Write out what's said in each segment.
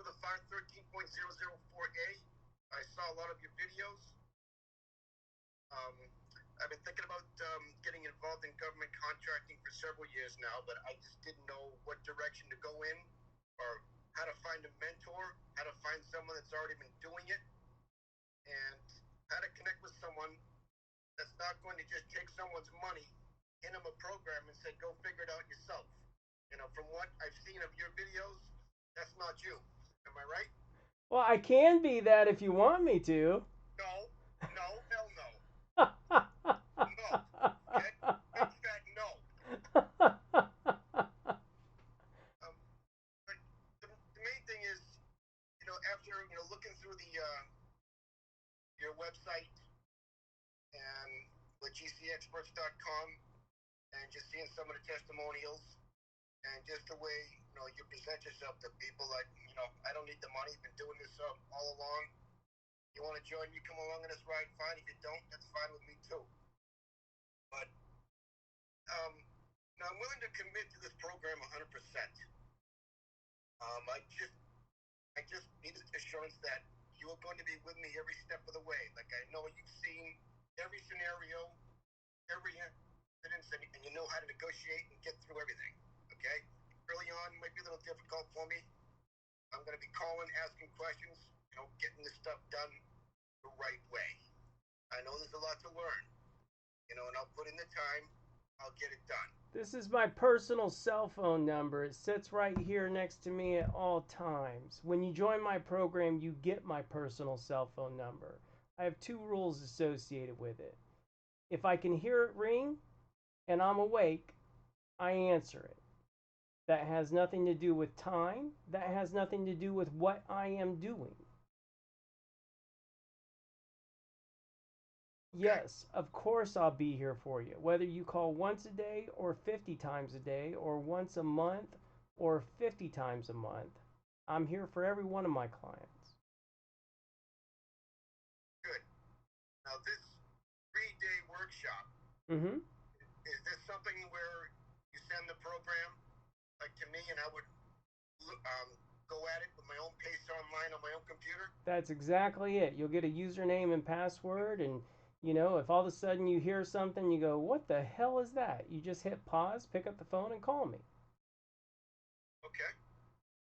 through the 513.004A. I saw a lot of your videos. I've been thinking about getting involved in government contracting for several years now, but I just didn't know what direction to go in, or how to find a mentor, how to find someone that's already been doing it, and how to connect with someone that's not going to just take someone's money, hand them a program, and say, go figure it out yourself. You know, from what I've seen of your videos, that's not you. Am I right? Well, I can be that if you want me to. No, no, hell no. No. Okay? Big fat no. But the main thing is, after, looking through your website and with GCExperts.com and just seeing some of the testimonials and just the way, you present yourself to people like, I don't need the money. You've been doing this all along. You want to join me, come along on this ride, fine. If you don't, that's fine with me too. But now I'm willing to commit to this program 100%. I just needed assurance that you are going to be with me every step of the way. Like, I know you've seen every scenario, every incident, and you know how to negotiate and get through everything. Okay? Early on might be a little difficult for me. I'm going to be calling, asking questions, getting this stuff done the right way. I know there's a lot to learn, and I'll put in the time. I'll get it done. This is my personal cell phone number. It sits right here next to me at all times. When you join my program, you get my personal cell phone number. I have 2 rules associated with it. If I can hear it ring and I'm awake, I answer it. That has nothing to do with time. That has nothing to do with what I am doing. Yes, of course I'll be here for you. Whether you call once a day or 50 times a day or once a month or 50 times a month, I'm here for every one of my clients. Good. Now, this 3-day workshop, Mm-hmm. is this something where you send the program like to me, and I would go at it with my own pace online on my own computer? That's exactly it. You'll get a username and password, and if all of a sudden you hear something, you go, "What the hell is that?" You just hit pause, pick up the phone, and call me. Okay,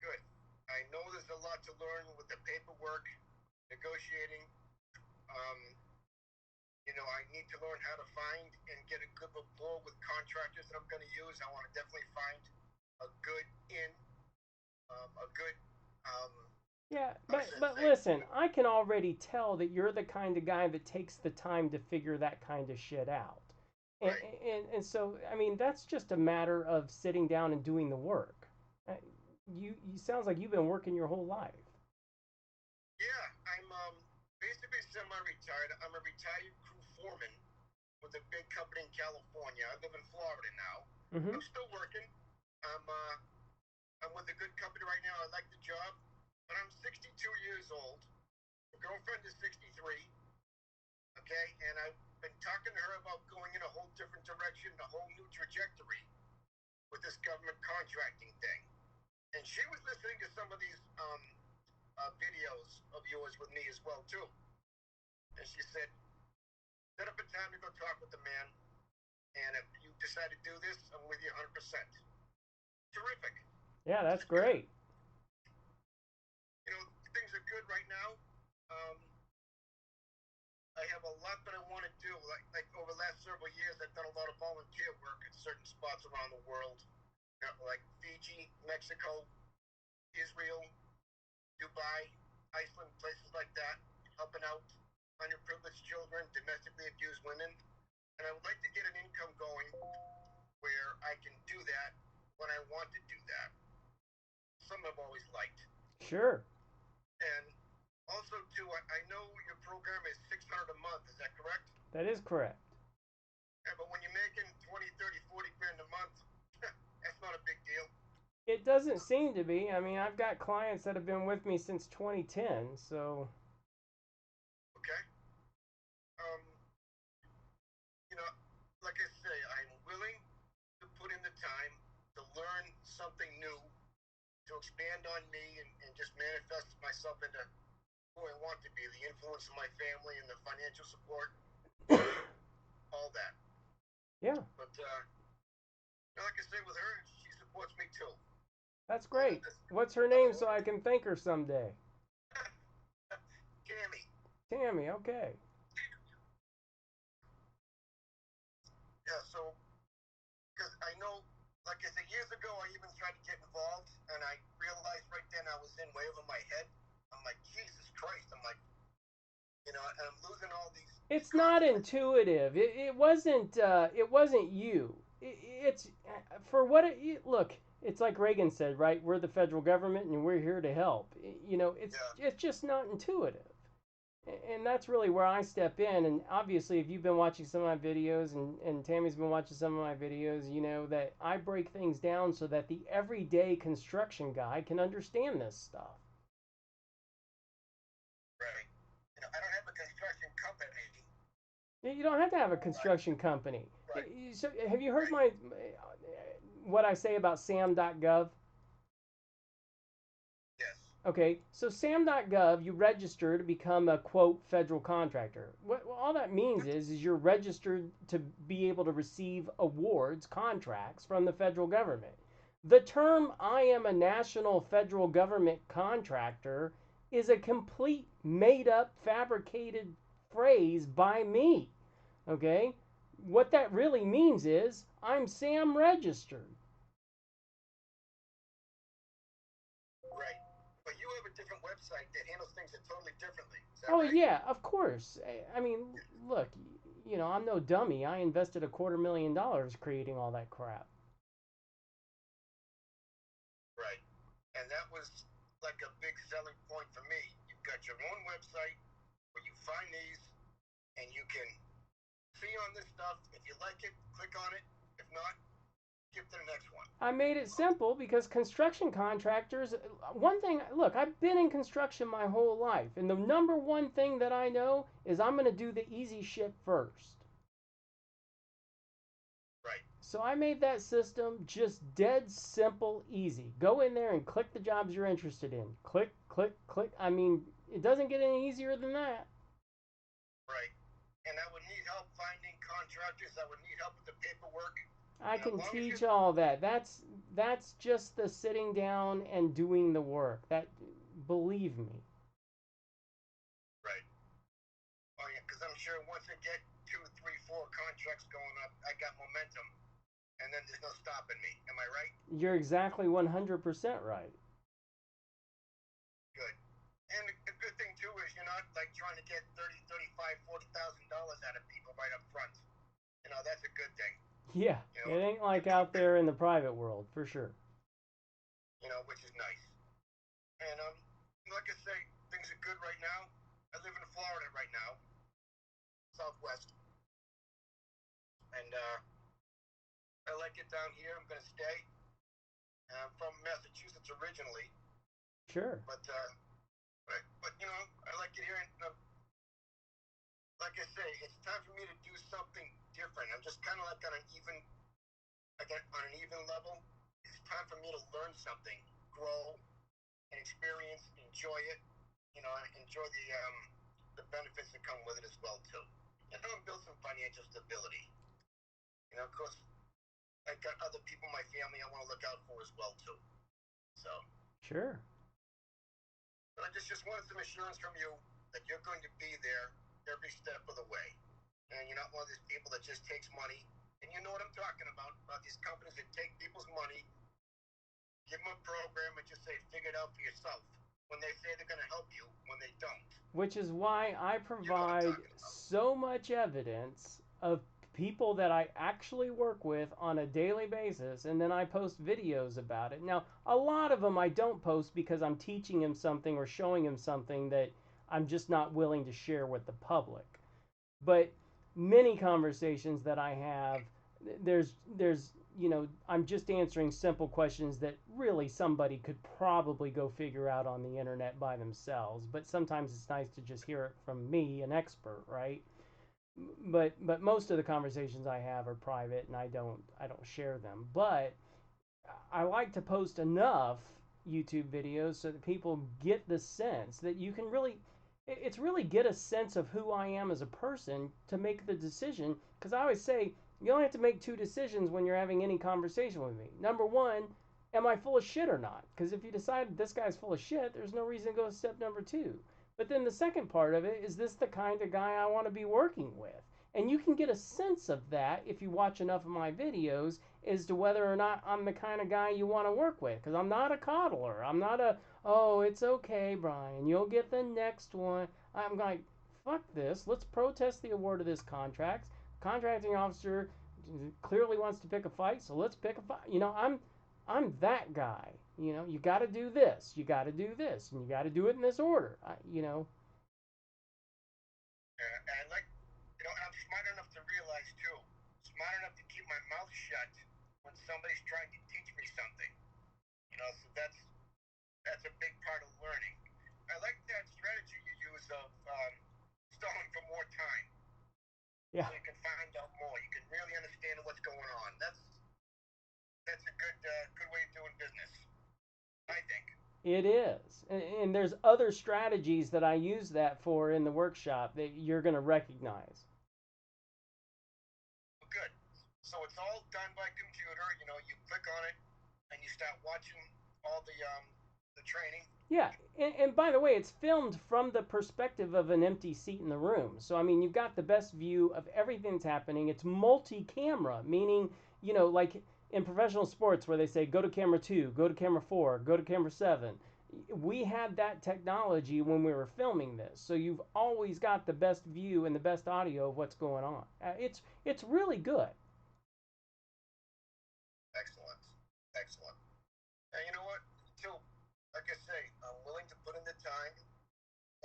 good. I know there's a lot to learn with the paperwork, negotiating. Um, I need to learn how to find and get a good rapport with contractors that I'm going to use. I want to definitely find a good a good, Yeah, how but should I but say? listen, I can already tell that you're the kind of guy that takes the time to figure that kind of shit out. And Right. and so I mean that's just a matter of sitting down and doing the work. Uh, you sounds like you've been working your whole life. Yeah, I'm basically semi-retired. I'm a retired crew foreman with a big company in California. I live in Florida now. Mm-hmm. I'm still working. I'm I'm with a good company right now. I like the job, but I'm 62 years old. My girlfriend is 63. Okay, and I've been talking to her about going in a whole different direction, a whole new trajectory with this government contracting thing. And she was listening to some of these videos of yours with me as well too. And she said, set up a time to go talk with the man. And if you decide to do this, I'm with you 100%. Terrific. Yeah, This that's is good. great. Things are good right now. Um, I have a lot that I want to do. Like over the last several years, I've done a lot of volunteer work at certain spots around the world, like Fiji, Mexico, Israel, Dubai, Iceland, places like that, helping out underprivileged children, domestically abused women. And I would like to get an income going where I can do that when I want to do that. Something I've always liked. Sure. And also, too, I know your program is $600 a month. Is that correct? That is correct. Yeah, but when you're making 20, 30, 40 grand a month, that's not a big deal. It doesn't seem to be. I mean, I've got clients that have been with me since 2010, so Okay. Um, you know, like I say, I'm willing to put in the time to learn something new to expand on me and just manifest myself into who I want to be, the influence of my family and the financial support, all that. Yeah. But like I say, with her, she supports me too. That's great. What's her name so I can thank her someday? Tammy. Tammy, okay. Yeah, so, because I know, like I said, years ago, I even tried to get involved, and I realized right then I was in way over my head. I'm like, Jesus Christ. I'm like, and I'm losing all these. It's not intuitive. It wasn't. It wasn't you. It's for what it. Look, it's like Reagan said, right? We're the federal government, and we're here to help. It's just not intuitive, and that's really where I step in. And obviously, if you've been watching some of my videos, and Tammy's been watching some of my videos, you know that I break things down so that the everyday construction guy can understand this stuff. Right. I don't have a construction company. You don't have to have a construction company. Right. So have you heard my what I say about sam.gov? Yes. Okay, so sam.gov, you register to become a quote federal contractor. What all that means is you're registered to be able to receive awards, contracts from the federal government. The term I am a national federal government contractor is a complete made up fabricated phrase by me. Okay? What that really means is I'm Sam registered. Right. But you have a different website that handles things totally differently. Is that Oh right? yeah, of course. I mean, look, I'm no dummy. I invested $250,000 creating all that crap. Right. And that was like a big selling point for me. You've got your own website where you find these and you can see on this stuff. If you like it, click on it. If not, skip to the next one. I made it simple because construction contractors, one thing, look, I've been in construction my whole life, and the number one thing that I know is I'm going to do the easy shit first. Right. So I made that system just dead simple, easy. Go in there and click the jobs you're interested in. Click, click, click. I mean, it doesn't get any easier than that. Right. And I would need help finding contractors. I would need help with the paperwork. I can teach all that. That's just the sitting down and doing the work. That believe me. Right. Oh yeah, because I'm sure once I get 2, 3, 4 contracts going up, I got momentum, and then there's no stopping me. Am I right? You're exactly 100% right. Good. And the good thing too is you're not like trying to get 30, 35, $40,000 out of people right up front. That's a good thing. Yeah, it ain't like out there in the private world, for sure. Which is nice. And like I say, things are good right now. I live in Florida right now, Southwest, and I like it down here. I'm gonna stay. I'm from Massachusetts originally. Sure. But I like it here. And like I say, it's time for me to do something different. I'm just kind of like on an even level. It's time for me to learn something, grow, and experience, enjoy it. Enjoy the benefits that come with it as well too. And build some financial stability. Of course, I've got other people in my family I want to look out for as well too. So. Sure. But I just wanted some assurance from you that you're going to be there every step of the way. And you're not one of these people that just takes money. And you know what I'm talking about these companies that take people's money, give them a program, and just say, figure it out for yourself. When they say they're going to help you, when they don't. Which is why I provide so much evidence of people that I actually work with on a daily basis, and then I post videos about it. Now, a lot of them I don't post because I'm teaching them something or showing them something that I'm just not willing to share with the public. But many conversations that I have, there's I'm just answering simple questions that really somebody could probably go figure out on the internet by themselves. But sometimes it's nice to just hear it from me, an expert, right? But most of the conversations I have are private, and I don't share them. But I like to post enough YouTube videos so that people get the sense that you can really, it's really get a sense of who I am as a person to make the decision. Because I always say you only have to make two decisions when you're having any conversation with me. Number one, am I full of shit or not? Because if you decide this guy's full of shit, there's no reason to go to step number two. But then the second part of it is this the kind of guy I want to be working with? And you can get a sense of that if you watch enough of my videos as to whether or not I'm the kind of guy you want to work with. Because I'm not a coddler. I'm not a, oh, it's okay, Brian. You'll get the next one. I'm like, fuck this. Let's protest the award of this contract. Contracting officer clearly wants to pick a fight, so let's pick a fight. I'm that guy. You got to do this. You got to do this. And you got to do it in this order. And like, I'm smart enough to realize too, smart enough to keep my mouth shut when somebody's trying to teach me something. So that's a big part of learning. I like that strategy you use of stalling for more time. Yeah. So you can find out more. You can really understand what's going on. That's a good way of doing business, I think. It is. And there's other strategies that I use that for in the workshop that you're going to recognize. Good. So it's all done by computer. You click on it and you start watching all the training. Yeah, and by the way, it's filmed from the perspective of an empty seat in the room. So, I mean, you've got the best view of everything that's happening. It's multi-camera, meaning, like in professional sports where they say, go to camera 2, go to camera 4, go to camera 7. We had that technology when we were filming this. So you've always got the best view and the best audio of what's going on. It's really good. Excellent. Excellent. And you know what? Too, like I say, I'm willing to put in the time,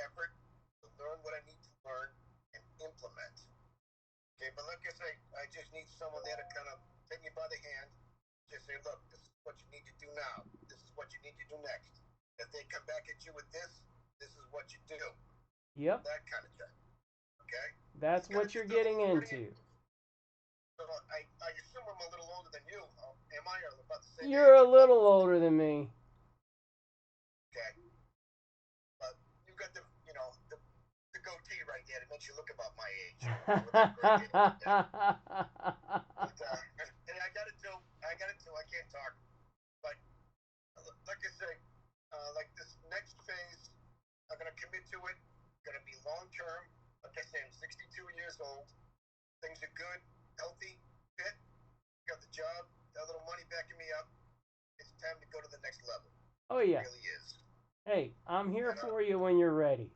effort to learn what I need to learn and implement. Okay, but like I say, I just need someone there to kind of take me by the hand, just say, look, this is what you need to do now. This is what you need to do next. If they come back at you with this is what you do. Yep. That kind of thing. Okay? That's what you're getting into. So I assume I'm a little older than you. Am I? Or about the same You're age? a little older than me. Okay. But you got the goatee right there that makes you look about my age. Hey, I got it too. I can't talk. But like I say, like this next phase, I'm gonna commit to it. Gonna be long term. Like I say, I'm 62 years old. Things are good, healthy, fit. Got the job, got a little money backing me up. It's time to go to the next level. Oh yeah. It really is. Hey, I'm here for you when you're ready.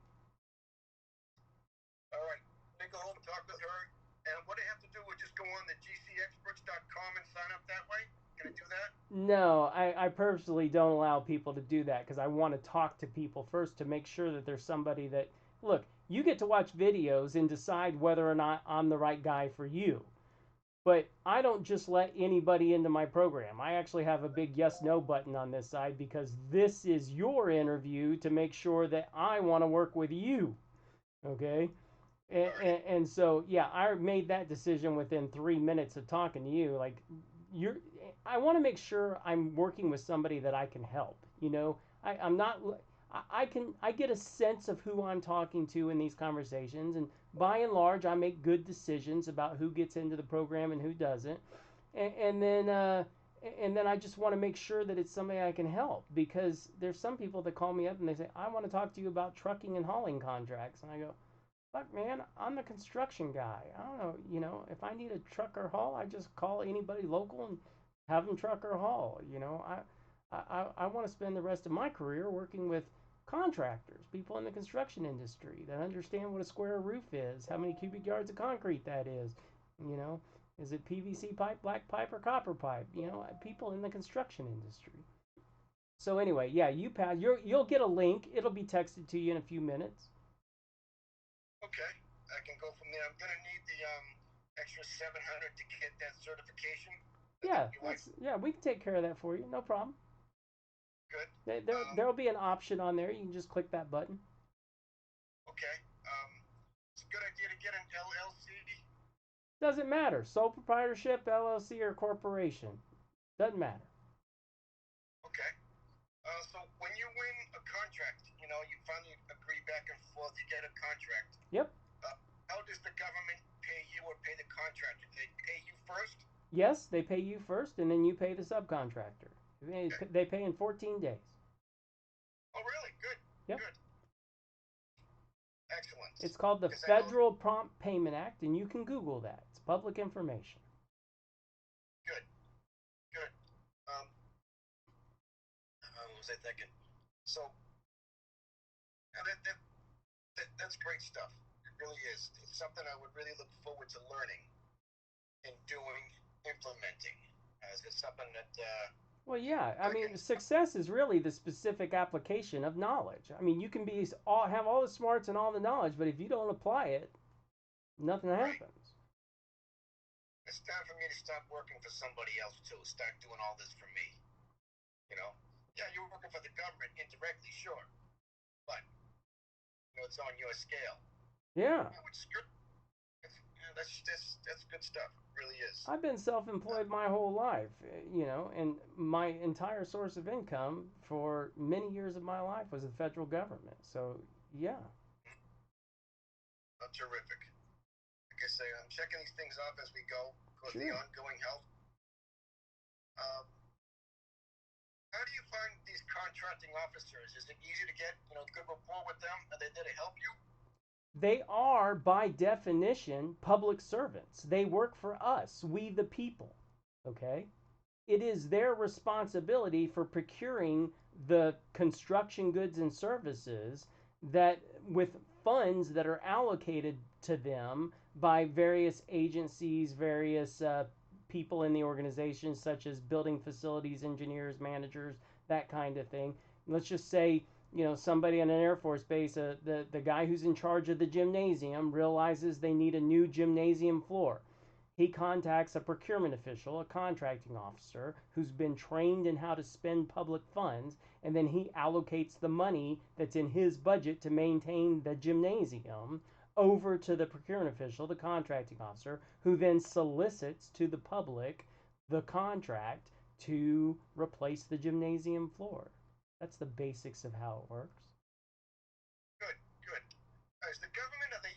All right, Nick, home, talk with her. And what I have to do is just go on the GCExperts.com and sign up that way. Can I do that? No, I purposely don't allow people to do that because I want to talk to people first to make sure that there's somebody that, look, you get to watch videos and decide whether or not I'm the right guy for you. But I don't just let anybody into my program. I actually have a big yes/no button on this side because this is your interview to make sure that I want to work with you. Okay? And so, yeah, I made that decision within 3 minutes of talking to you. Like, I want to make sure I'm working with somebody that I can help. I'm not. I get a sense of who I'm talking to in these conversations, and by and large, I make good decisions about who gets into the program and who doesn't, and then I just want to make sure that it's somebody I can help because there's some people that call me up and they say I want to talk to you about trucking and hauling contracts, and I go, fuck man, I'm the construction guy. I don't know, if I need a truck or haul, I just call anybody local and have them truck or haul. I want to spend the rest of my career working with contractors, people in the construction industry that understand what a square roof is, how many cubic yards of concrete that is. Is it PVC pipe, black pipe, or copper pipe? People in the construction industry. So anyway, yeah, you'll get a link. It'll be texted to you in a few minutes. Okay, I can go from there. I'm gonna need the extra $700 to get that certification. Yeah, we can take care of that for you. No problem. Good. There'll be an option on there. You can just click that button. Okay. It's a good idea to get an LLC. Doesn't matter. Sole proprietorship, LLC, or corporation. Doesn't matter. Okay. So when you win a contract, you finally agree back and forth, you get a contract. Yep. How does the government pay you or pay the contractor? Do they pay you first? Yes, they pay you first, and then you pay the subcontractor. They pay in 14 days. Oh, really? Good. Yep. Good. Excellent. It's called the Federal Prompt Payment Act, and you can Google that. It's public information. Good. Good. What was I thinking? So, that's great stuff. It really is. It's something I would really look forward to learning and doing, implementing. It's something that. Well, yeah. I mean, success is really the specific application of knowledge. I mean, you can have all the smarts and all the knowledge, but if you don't apply it, nothing happens. It's time for me to stop working for somebody else too. Start doing all this for me. Yeah, you're working for the government indirectly, sure, but it's on your scale. Yeah. Which is good. That's good stuff. It really is. I've been self-employed my whole life, and my entire source of income for many years of my life was the federal government. So, yeah. Oh, terrific. Like I say, I'm checking these things off as we go. Of course, Sure. the ongoing health. How do you find these contracting officers? Is it easy to get, good rapport with them? Are they there to help you? They are, by definition, public servants. They work for us, we the people. Okay? It is their responsibility for procuring the construction goods and services that, with funds that are allocated to them by various agencies, various people in the organization, such as building facilities engineers, managers, that kind of thing. Let's just say, somebody on an Air Force base, the guy who's in charge of the gymnasium realizes they need a new gymnasium floor. He contacts a procurement official, a contracting officer, who's been trained in how to spend public funds, and then he allocates the money that's in his budget to maintain the gymnasium over to the procurement official, the contracting officer, who then solicits to the public the contract to replace the gymnasium floor. That's the basics of how it works. Good, good. Is the government, are they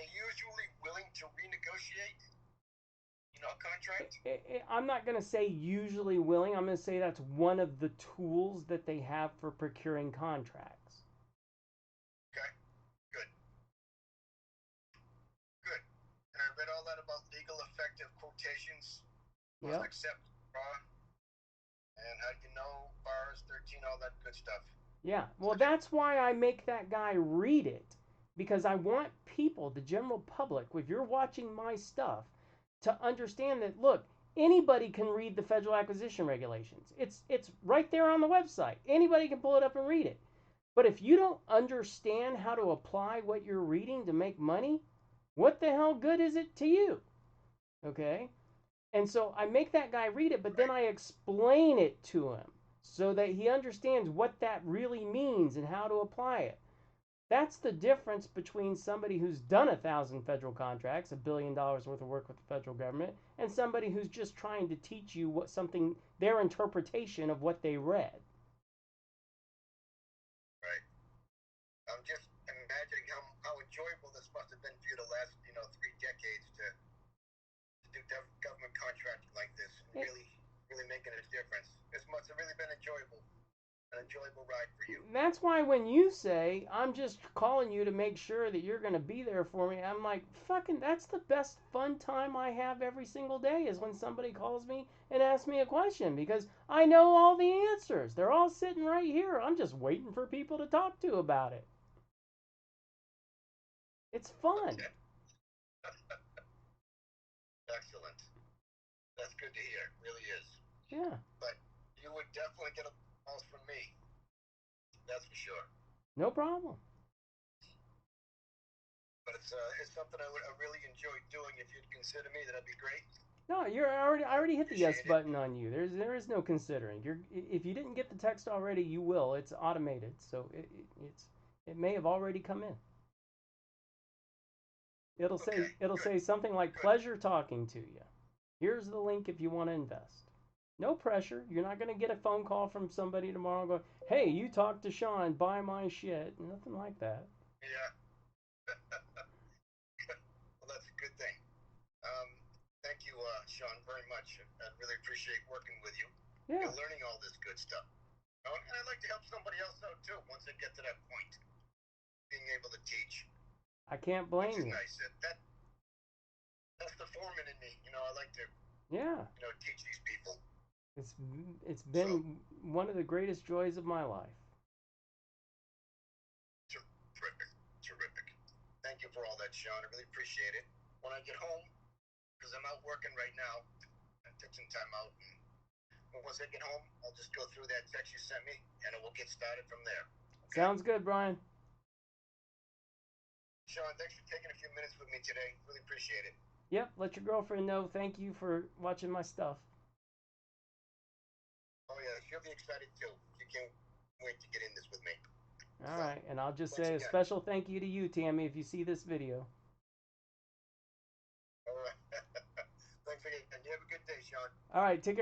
usually willing to renegotiate, a contract? I'm not going to say usually willing. I'm going to say that's one of the tools that they have for procuring contracts. Okay, good. Good. And I read all that about legal effective quotations. Yeah. Accept raw. And how do you know bars 13, all that good stuff. Yeah. Well, that's why I make that guy read it. Because I want people, the general public, if you're watching my stuff, to understand that, look, anybody can read the federal acquisition regulations. It's right there on the website. Anybody can pull it up and read it. But if you don't understand how to apply what you're reading to make money, what the hell good is it to you? Okay? And so I make that guy read it, but then I explain it to him so that he understands what that really means and how to apply it. That's the difference between somebody who's done 1,000 federal contracts, $1 billion worth of work with the federal government, and somebody who's just trying to teach you their interpretation of what they read. Right. I'm just imagining how enjoyable this must have been for you the last, 3 decades to do government contracting like this, and really making a difference. This must have really been enjoyable. An enjoyable ride for you. That's why when you say, I'm just calling you to make sure that you're going to be there for me, I'm like, fucking, that's the best fun time I have every single day is when somebody calls me and asks me a question, because I know all the answers. They're all sitting right here. I'm just waiting for people to talk to about it. It's fun. Okay. Excellent. That's good to hear. It really is. Yeah. But you would definitely get a calls from me. That's for sure. No problem. But it's something I really enjoy doing. If you'd consider me, that'd be great. No, I already hit the yes button on you. There is no considering. If you didn't get the text already, you will. It's automated, so it may have already come in. It'll say something like, pleasure talking to you. Here's the link if you want to invest. No pressure. You're not going to get a phone call from somebody tomorrow going, hey, you talked to Sean, buy my shit. Nothing like that. Yeah. Well, that's a good thing. Um, Thank you, Sean, very much. I really appreciate working with you. Yeah. You're learning all this good stuff. Oh, and I'd like to help somebody else out too once they get to that point, being able to teach. I can't blame Which is you. nice. That's the foreman in me. I like to Yeah. teach these people. It's it's been one of the greatest joys of my life. Terrific, terrific. Thank you for all that, Sean. I really appreciate it. When I get home, because I'm out working right now, I took some time out. And once I get home, I'll just go through that text you sent me, and we'll get started from there. Okay? Sounds good, Brian. Sean, thanks for taking a few minutes with me today. Really appreciate it. Yep, let your girlfriend know. Thank you for watching my stuff. Oh, yeah, she'll be excited too. She can't wait to get in this with me. All right, and I'll just Thanks say a again. special thank you to you, Tammy, if you see this video. All right. Thanks again. You have a good day, Sean. All right, take care.